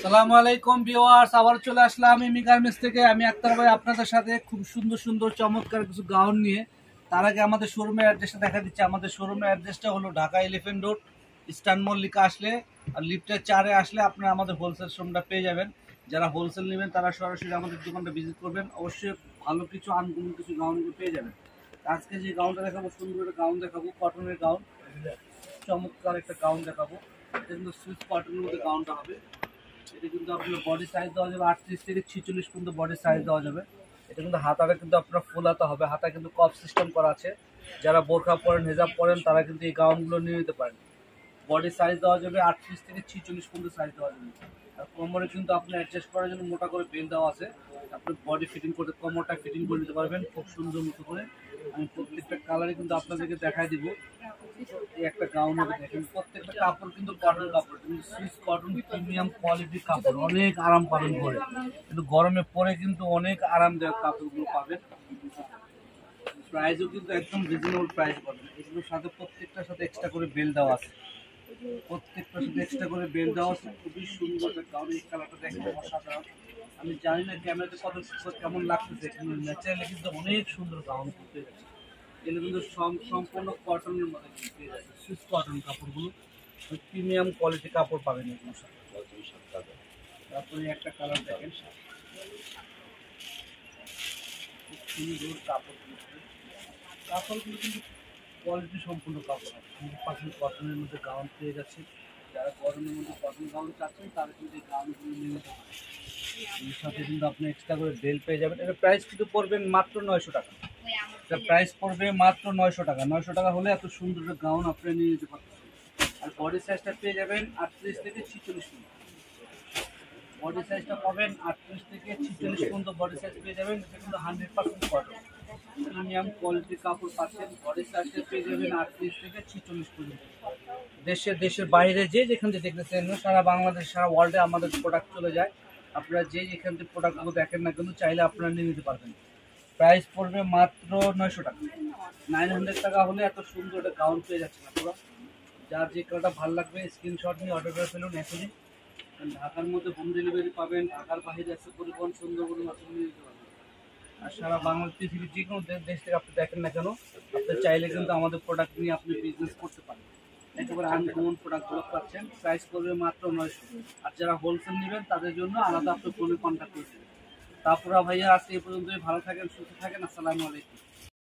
সালামু আলাইকুম ভিউয়ার্স, আবার চলে আসলাম এমি গার্মেন্টস থেকে। আমি আক্তার ভাই আপনাদের সাথে খুব সুন্দর সুন্দর চমৎকার কিছু গাউন নিয়ে। তার আগে আমাদের শোরুমের অ্যাড্রেসটা দেখা দিচ্ছে। আমাদের শোরুমের অ্যাড্রেসটা হলো Dhaka elephant road, eastern Mallika আসলে আর লিফটের 4-এ আসলে আপনারা আমাদের হোলসেল শোরুমটা পেয়ে যাবেন। যারা হোলসেল নেবেন তারা সরাসরি আমাদের দোকানটা ভিজিট করবেন, অবশ্যই ভালো কিছু আনকমন কিছু গাউনগুলো পেয়ে যাবেন। আজকে যে গাউনটা দেখাবো, সুন্দর একটা গাউন দেখাবো, কটনের গাউন, চমৎকার একটা গাউন দেখাবো। এটা কিন্তু সুইচ কটনের মধ্যে গাউনটা হবে। এটা কিন্তু আপনার বডি সাইজ দেওয়া যাবে 38 থেকে 46 পর্যন্ত বডি সাইজ দেওয়া যাবে। এটা কিন্তু হাতাটা কিন্তু আপনার ফুল হাতা হবে, হাতা কিন্তু কপ সিস্টেম করা আছে। যারা বোরখা পরেন, হেজাব পরেন, তারা কিন্তু এই গাউনগুলো নিয়ে নিতে পারেন। বডি সাইজ দেওয়া যাবে 38 থেকে 46 পর্যন্ত সাইজ দেওয়া যাবে। আর কোমরে কিন্তু আপনি অ্যাডজাস্ট করার জন্য মোটা করে বেল্ট দেওয়া আছে। আপনি বডি ফিটিং করতে, কোমরটা ফিটিং করে নিতে পারবেন খুব সুন্দর মতো করে। আমি প্রত্যেকটা কালারই কিন্তু আপনাদেরকে দেখাই দিব। এই একটা গাউন হবে, দেখেন প্রত্যেকটা কাপড় কিন্তু কটন কাপড়, কিন্তু সুইস কটন প্রিমিয়াম কোয়ালিটির কাপড়, অনেক আরাম পাবেন পরে, কিন্তু গরমে পরে কিন্তু অনেক আরামদায়ক কাপড়গুলো পাবেন। প্রাইসও কিন্তু একদম রিজনেবল প্রাইস পাবেন। এগুলোর সাথে প্রত্যেকটার সাথে এক্সট্রা করে বেল দেওয়া আছে, প্রত্যেকটার সাথে এক্সট্রা করে বেল দেওয়া আছে। খুবই সুন্দর একটা গাউন, এই কালারটা দেখেন অসাধারণ। আমি জানি না ক্যামেরাতে কত কেমন লাগতেছে, কিন্তু ন্যাচারালি কিন্তু অনেক সুন্দর গাউন করতে যাচ্ছে। এগুলো কিন্তু সম্পূর্ণ কটনের মধ্যে পেয়ে যাচ্ছে, সুইস কটন কাপড়গুলো, প্রিমিয়াম কোয়ালিটি কাপড় পাবেন এগুলোর সাথে। তারপরে একটা কালার দেখেন, খুব সুন্দর কাপড়গুলো, কাপড়গুলো কিন্তু কোয়ালিটি সম্পূর্ণ কাপড়, 100% কটনের মধ্যে গাউন পেয়ে যাচ্ছে। যারা গরমের মধ্যে কটন গাউন চাচ্ছেন তারা কিন্তু এই গাউনগুলো নিয়ে নিতে পারেন। এর সাথে কিন্তু আপনি এক্সট্রা করে বেল পেয়ে যাবেন। এর প্রাইস কিন্তু পড়বেন মাত্র 900 টাকা। এটা প্রাইস পড়বে মাত্র 900 টাকা। 900 টাকা হলে এত সুন্দর একটা গাউন আপনি নিয়ে নিতে পারতেছেন। আর বডি সাইজটা পেয়ে যাবেন 38 থেকে 46 পর্যন্ত। বডি সাইজটা পাবেন 38 থেকে 46 পর্যন্ত বডি সাইজ পেয়ে যাবেন। এটা কিন্তু 100% কটন, প্রিমিয়াম কোয়ালিটির কাপড় পাচ্ছেন। বডি সাইজটা পেয়ে যাবেন 38 থেকে 46 পর্যন্ত। দেশের বাইরে যে যেখান থেকে দেখতেছেন, সারা বাংলাদেশ, সারা ওয়ার্ল্ডে আমাদের প্রোডাক্ট চলে যায়। আপনারা যে যেখান থেকে প্রোডাক্টগুলো দেখেন না কেন, চাইলে আপনারা নিয়ে নিতে পারবেন। প্রাইস পড়বে মাত্র 900 টাকা। 900 টাকা হলে এত সুন্দর একটা গাউন পেয়ে যাচ্ছেন আপনারা। যার যে কালারটা ভালো লাগবে স্ক্রিনশট নিয়ে অর্ডার করে ফেলুন এখনই। ঢাকার মধ্যে হোম ডেলিভারি পাবেন, ঢাকার বাইরে আছে পরিবহন, সুন্দরবন মাধ্যমে নিয়ে যেতে পারবেন। আর সারা বাংলাদেশ পৃথিবীর যে কোনো দেশ থেকে আপনি দেখেন না কেন, আপনি চাইলে কিন্তু আমাদের প্রোডাক্ট নিয়ে আপনি বিজনেস করতে পারেন। একেবারে আনকমন প্রোডাক্টগুলো পাচ্ছেন। প্রাইস করবে মাত্র 900। আর যারা হোলসেল নেবেন তাদের জন্য আলাদা আপনি ফোনে কন্ট্যাক্ট করবেন। তারপরে ভাইয়া আজকে এই পর্যন্তই। ভালো থাকেন, সুস্থ থাকেন। আসসালামু আলাইকুম।